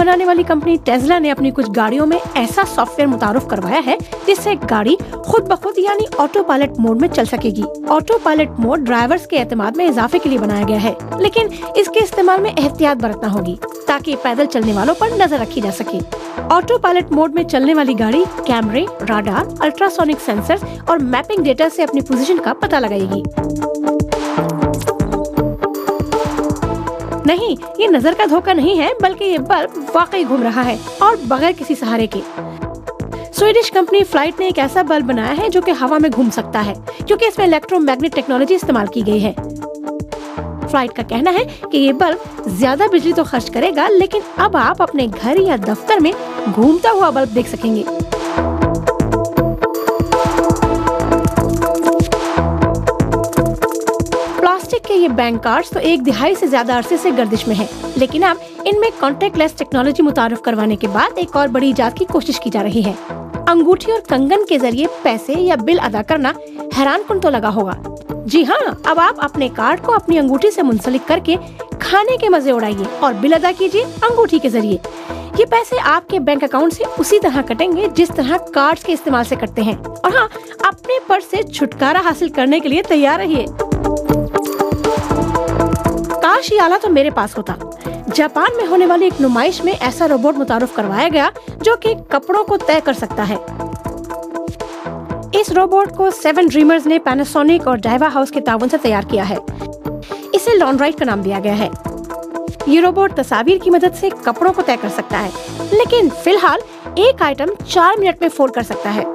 बनाने वाली company Tesla ने अपनी कुछ गाड़ियों में ऐसा सॉफ्टवेयर मुतारुफ करवाया है जिससे गाड़ी खुद ब खुद यानी ऑटो पायलट मोड में चल सकेगी। ऑटो पायलट मोड ड्राइवर्स के एतमाद में इजाफे के लिए बनाया गया है, लेकिन इसके इस्तेमाल में एहतियात बरतना होगी ताकि पैदल चलने वालों पर नजर रखी जा सके। ऑटो पायलट मोड में चलने वाली गाड़ी कैमरे, राडार, अल्ट्रासोनिक सेंसर्स और मैपिंग डेटा से अपनी पोजीशन का पता लगाएगी। नहीं, ये नजर का धोखा नहीं है, बल्कि ये बल्ब वाकई घूम रहा है और बगैर किसी सहारे के। स्वीडिश कंपनी फ्लाइट ने एक ऐसा बल्ब बनाया है जो कि हवा में घूम सकता है, क्योंकि इसमें इलेक्ट्रोमैग्नेट टेक्नोलॉजी इस्तेमाल की गई है। फ्लाइट का कहना है कि ये बल्ब ज्यादा बिजली तो खर्च करेगा, लेकिन अब आप अपने घर या दफ्तर में घूमता हुआ बल्ब देख सकेंगे। प्लास्टिक के ये बैंक कार्ड्स तो 1 दिहाई से ज्यादा अरसे से गर्दिश में है, लेकिन अब इनमें कॉन्टेक्टलेस टेक्नोलॉजी मुतारिफ करवाने के बाद एक और बड़ी इजाद की कोशिश की जा रही है। अंगूठी और कंगन के जरिए पैसे या बिल अदा करना हैरानकुन तो लगा होगा। जी हाँ, अब आप अपने कार्ड को अपनी अंगूठी से मुंसलिक करके खाने के मजे उड़ाइए और बिल अदा कीजिए अंगूठी के जरिए। ये पैसे आपके बैंक अकाउंट से उसी तरह कटेंगे जिस तरह कार्ड्स के इस्तेमाल से कटते हैं। और हाँ, अपने पर्स से छुटकारा हासिल करने के लिए तैयार रहिए। काश ये आला तो मेरे पास होता। जापान में होने वाली एक नुमाइश में ऐसा रोबोट मुतारुफ करवाया गया जो कि कपड़ों को तय कर सकता है। इस रोबोट को 7 ड्रीमर्स ने पैनासोनिक और डाइवा हाउस के ताउन से तैयार किया है। इसे लॉन्ड्राइट का नाम दिया गया है। ये रोबोट तस्वीर की मदद से कपड़ों को तय कर सकता है, लेकिन फिलहाल एक आइटम 4 मिनट में फोल्ड कर सकता है।